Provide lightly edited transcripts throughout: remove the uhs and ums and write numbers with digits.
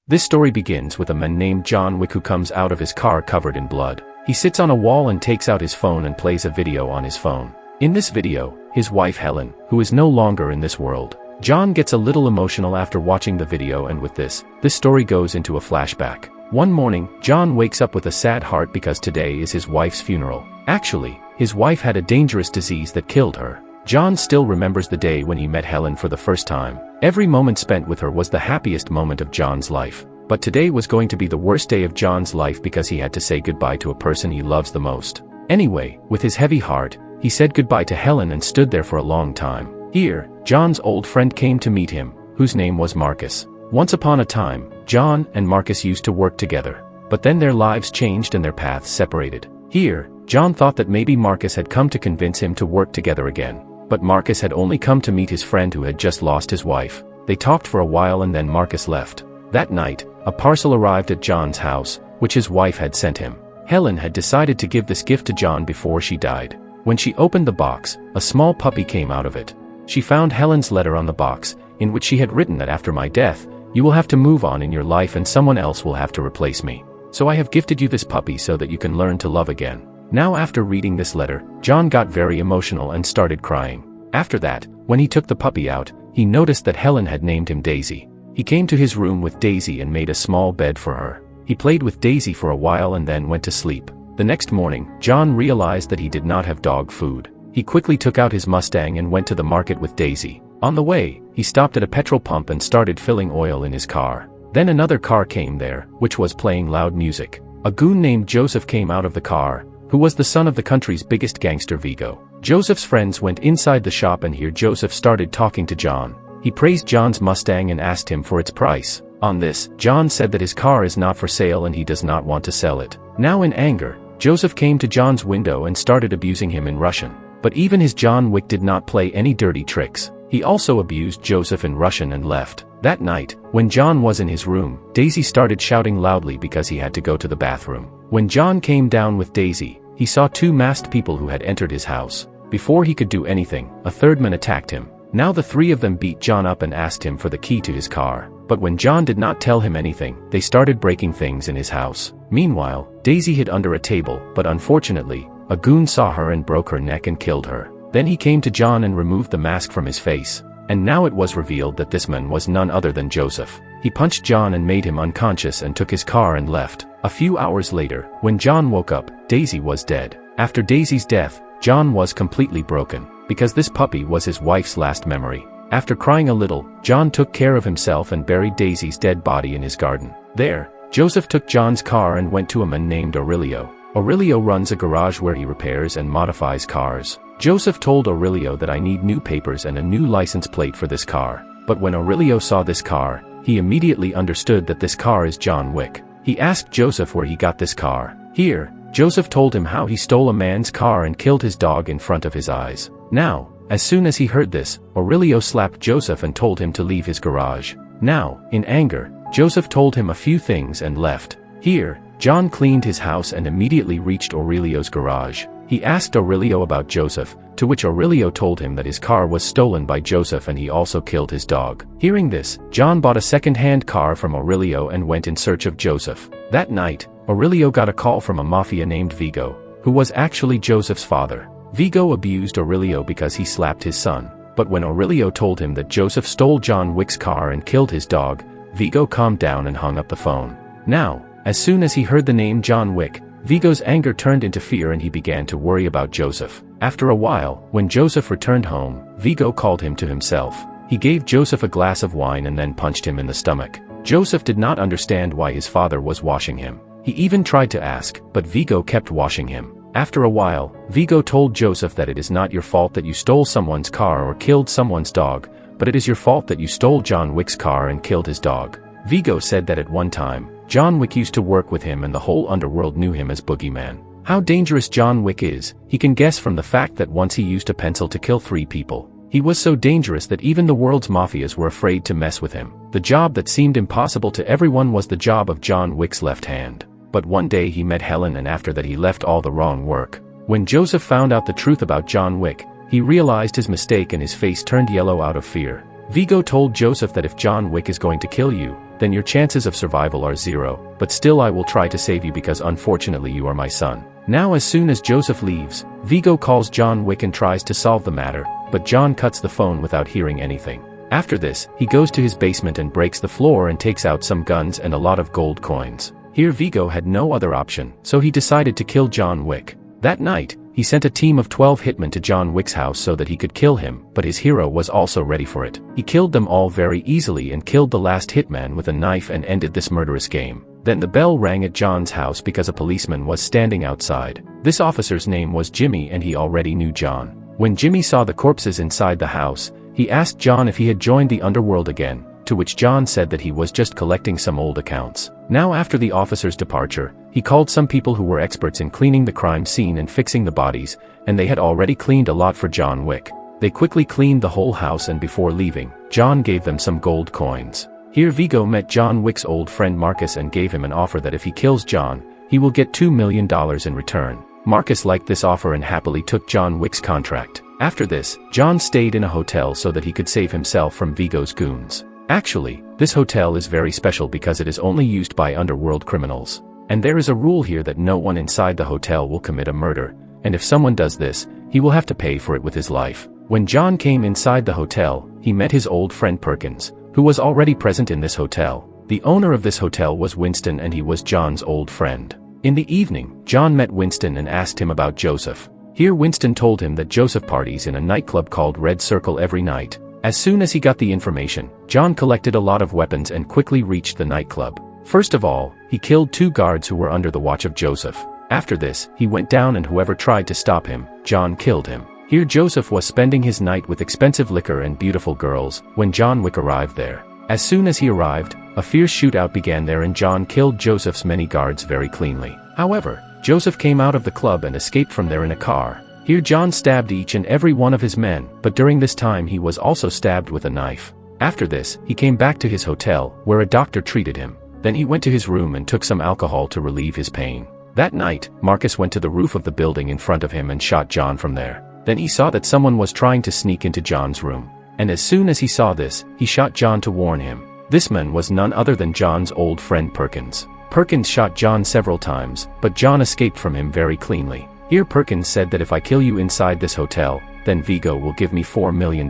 This story begins with a man named John Wick who comes out of his car covered in blood. He sits on a wall and takes out his phone and plays a video on his phone. In this video, his wife Helen, who is no longer in this world. John gets a little emotional after watching the video, and with this story goes into a flashback. One morning, John wakes up with a sad heart because today is his wife's funeral. Actually, his wife had a dangerous disease that killed her. John still remembers the day when he met Helen for the first time. Every moment spent with her was the happiest moment of John's life. But today was going to be the worst day of John's life because he had to say goodbye to a person he loves the most. Anyway, with his heavy heart, he said goodbye to Helen and stood there for a long time. Here, John's old friend came to meet him, whose name was Marcus. Once upon a time, John and Marcus used to work together. But then their lives changed and their paths separated. Here, John thought that maybe Marcus had come to convince him to work together again. But Marcus had only come to meet his friend who had just lost his wife. They talked for a while and then Marcus left. That night, a parcel arrived at John's house, which his wife had sent him. Helen had decided to give this gift to John before she died. When she opened the box, a small puppy came out of it. She found Helen's letter on the box, in which she had written that after my death, you will have to move on in your life and someone else will have to replace me. So I have gifted you this puppy so that you can learn to love again. Now after reading this letter, John got very emotional and started crying. After that, when he took the puppy out, he noticed that Helen had named him Daisy. He came to his room with Daisy and made a small bed for her. He played with Daisy for a while and then went to sleep. The next morning, John realized that he did not have dog food. He quickly took out his Mustang and went to the market with Daisy. On the way, he stopped at a petrol pump and started filling oil in his car. Then another car came there, which was playing loud music. A goon named Joseph came out of the car, who was the son of the country's biggest gangster Viggo. Joseph's friends went inside the shop and here Joseph started talking to John. He praised John's Mustang and asked him for its price. On this, John said that his car is not for sale and he does not want to sell it. Now in anger, Joseph came to John's window and started abusing him in Russian. But even his John Wick did not play any dirty tricks. He also abused Joseph in Russian and left. That night, when John was in his room, Daisy started shouting loudly because he had to go to the bathroom. When John came down with Daisy, he saw two masked people who had entered his house. Before he could do anything, a third man attacked him. Now the three of them beat John up and asked him for the key to his car. But when John did not tell him anything, they started breaking things in his house. Meanwhile, Daisy hid under a table, but unfortunately, a goon saw her and broke her neck and killed her. Then he came to John and removed the mask from his face. And now it was revealed that this man was none other than Joseph. He punched John and made him unconscious and took his car and left. A few hours later, when John woke up, Daisy was dead. After Daisy's death, John was completely broken, because this puppy was his wife's last memory. After crying a little, John took care of himself and buried Daisy's dead body in his garden. There, Joseph took John's car and went to a man named Aurelio. Aurelio runs a garage where he repairs and modifies cars. Joseph told Aurelio that I need new papers and a new license plate for this car. But when Aurelio saw this car, he immediately understood that this car is John Wick. He asked Joseph where he got this car. Here, Joseph told him how he stole a man's car and killed his dog in front of his eyes. Now, as soon as he heard this, Aurelio slapped Joseph and told him to leave his garage. Now, in anger, Joseph told him a few things and left. Here, John cleaned his house and immediately reached Aurelio's garage. He asked Aurelio about Joseph, to which Aurelio told him that his car was stolen by Joseph and he also killed his dog. Hearing this, John bought a second-hand car from Aurelio and went in search of Joseph. That night, Aurelio got a call from a mafia named Viggo, who was actually Joseph's father. Viggo abused Aurelio because he slapped his son. But when Aurelio told him that Joseph stole John Wick's car and killed his dog, Viggo calmed down and hung up the phone. Now, as soon as he heard the name John Wick, Viggo's anger turned into fear and he began to worry about Joseph. After a while, when Joseph returned home, Viggo called him to himself. He gave Joseph a glass of wine and then punched him in the stomach. Joseph did not understand why his father was washing him. He even tried to ask, but Viggo kept washing him. After a while, Viggo told Joseph that it is not your fault that you stole someone's car or killed someone's dog, but it is your fault that you stole John Wick's car and killed his dog. Viggo said that at one time, John Wick used to work with him and the whole underworld knew him as Boogeyman. How dangerous John Wick is, he can guess from the fact that once he used a pencil to kill 3 people. He was so dangerous that even the world's mafias were afraid to mess with him. The job that seemed impossible to everyone was the job of John Wick's left hand. But one day he met Helen and after that he left all the wrong work. When Joseph found out the truth about John Wick, he realized his mistake and his face turned yellow out of fear. Viggo told Joseph that if John Wick is going to kill you, then your chances of survival are 0, but still I will try to save you because unfortunately you are my son. Now as soon as Joseph leaves, Viggo calls John Wick and tries to solve the matter, but John cuts the phone without hearing anything. After this, he goes to his basement and breaks the floor and takes out some guns and a lot of gold coins. Here Viggo had no other option, so he decided to kill John Wick. That night, he sent a team of 12 hitmen to John Wick's house so that he could kill him, but his hero was also ready for it. He killed them all very easily and killed the last hitman with a knife and ended this murderous game. Then the bell rang at John's house because a policeman was standing outside. This officer's name was Jimmy and he already knew John. When Jimmy saw the corpses inside the house, he asked John if he had joined the underworld again, to which John said that he was just collecting some old accounts. Now after the officer's departure, he called some people who were experts in cleaning the crime scene and fixing the bodies, and they had already cleaned a lot for John Wick. They quickly cleaned the whole house and before leaving, John gave them some gold coins. Here Viggo met John Wick's old friend Marcus and gave him an offer that if he kills John, he will get $2 million in return. Marcus liked this offer and happily took John Wick's contract. After this, John stayed in a hotel so that he could save himself from Viggo's goons. Actually, this hotel is very special because it is only used by underworld criminals. And there is a rule here that no one inside the hotel will commit a murder, and if someone does this, he will have to pay for it with his life. When John came inside the hotel, he met his old friend Perkins, who was already present in this hotel. The owner of this hotel was Winston and he was John's old friend. In the evening, John met Winston and asked him about Joseph. Here Winston told him that Joseph parties in a nightclub called Red Circle every night. As soon as he got the information, John collected a lot of weapons and quickly reached the nightclub. First of all, he killed 2 guards who were under the watch of Joseph. After this, he went down and whoever tried to stop him, John killed him. Here Joseph was spending his night with expensive liquor and beautiful girls, when John Wick arrived there. As soon as he arrived, a fierce shootout began there and John killed Joseph's many guards very cleanly. However, Joseph came out of the club and escaped from there in a car. Here John stabbed each and every one of his men, but during this time he was also stabbed with a knife. After this, he came back to his hotel, where a doctor treated him. Then he went to his room and took some alcohol to relieve his pain. That night, Marcus went to the roof of the building in front of him and shot John from there. Then he saw that someone was trying to sneak into John's room. And as soon as he saw this, he shot John to warn him. This man was none other than John's old friend Perkins. Perkins shot John several times, but John escaped from him very cleanly. Here Perkins said that if I kill you inside this hotel, then Viggo will give me $4 million.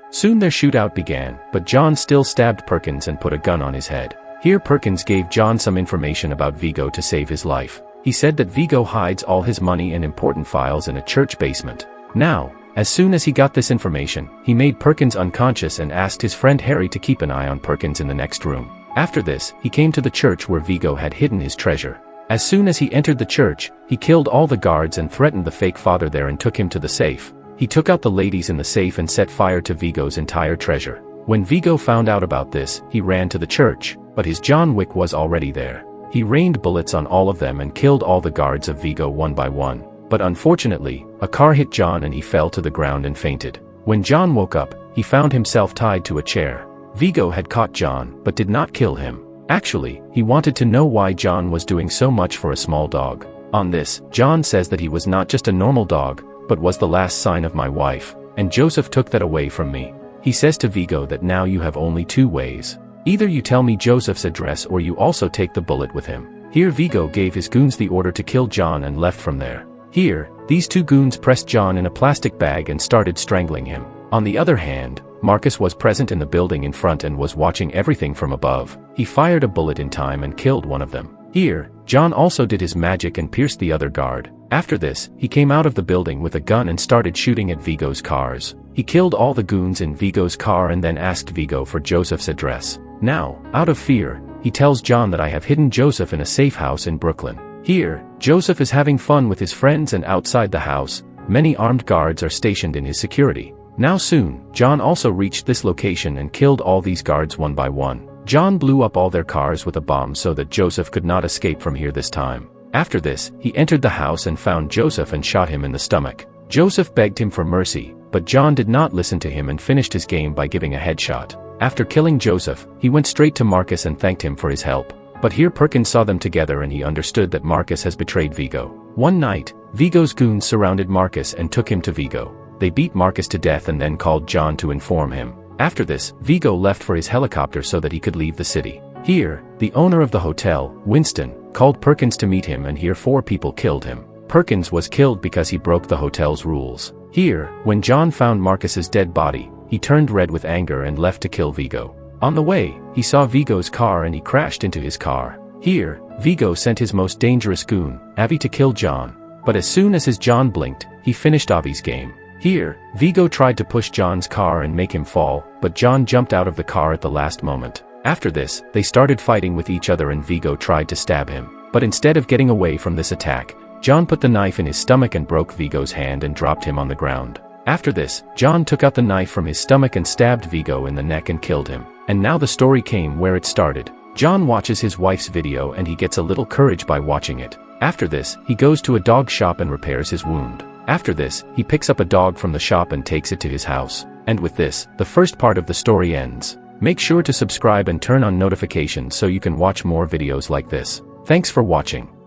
Soon their shootout began, but John still stabbed Perkins and put a gun on his head. Here Perkins gave John some information about Viggo to save his life. He said that Viggo hides all his money and important files in a church basement. Now, as soon as he got this information, he made Perkins unconscious and asked his friend Harry to keep an eye on Perkins in the next room. After this, he came to the church where Viggo had hidden his treasure. As soon as he entered the church, he killed all the guards and threatened the fake father there and took him to the safe. He took out the ladies in the safe and set fire to Viggo's entire treasure. When Viggo found out about this, he ran to the church, but his John Wick was already there. He rained bullets on all of them and killed all the guards of Viggo one by one. But unfortunately, a car hit John and he fell to the ground and fainted. When John woke up, he found himself tied to a chair. Viggo had caught John, but did not kill him. Actually, he wanted to know why John was doing so much for a small dog. On this, John says that he was not just a normal dog, but was the last sign of my wife, and Joseph took that away from me. He says to Viggo that now you have only 2 ways. Either you tell me Joseph's address or you also take the bullet with him. Here Viggo gave his goons the order to kill John and left from there. Here, these 2 goons pressed John in a plastic bag and started strangling him. On the other hand, Marcus was present in the building in front and was watching everything from above. He fired a bullet in time and killed one of them. Here, John also did his magic and pierced the other guard. After this, he came out of the building with a gun and started shooting at Viggo's cars. He killed all the goons in Viggo's car and then asked Viggo for Joseph's address. Now, out of fear, he tells John that I have hidden Joseph in a safe house in Brooklyn. Here, Joseph is having fun with his friends and outside the house, many armed guards are stationed in his security. Now soon, John also reached this location and killed all these guards one by one. John blew up all their cars with a bomb so that Joseph could not escape from here this time. After this, he entered the house and found Joseph and shot him in the stomach. Joseph begged him for mercy, but John did not listen to him and finished his game by giving a headshot. After killing Joseph, he went straight to Marcus and thanked him for his help. But here Perkins saw them together and he understood that Marcus has betrayed Viggo. One night, Viggo's goons surrounded Marcus and took him to Viggo. They beat Marcus to death and then called John to inform him. After this, Viggo left for his helicopter so that he could leave the city. Here, the owner of the hotel, Winston, called Perkins to meet him, and here 4 people killed him. Perkins was killed because he broke the hotel's rules. Here, when John found Marcus's dead body, he turned red with anger and left to kill Viggo. On the way, he saw Viggo's car and he crashed into his car. Here, Viggo sent his most dangerous goon, Avi, to kill John. But as soon as his John blinked, he finished Avi's game. Here, Viggo tried to push John's car and make him fall, but John jumped out of the car at the last moment. After this, they started fighting with each other and Viggo tried to stab him. But instead of getting away from this attack, John put the knife in his stomach and broke Viggo's hand and dropped him on the ground. After this, John took out the knife from his stomach and stabbed Viggo in the neck and killed him. And now the story came where it started. John watches his wife's video and he gets a little courage by watching it. After this, he goes to a dog shop and repairs his wound. After this, he picks up a dog from the shop and takes it to his house. And with this, the first part of the story ends. Make sure to subscribe and turn on notifications so you can watch more videos like this. Thanks for watching.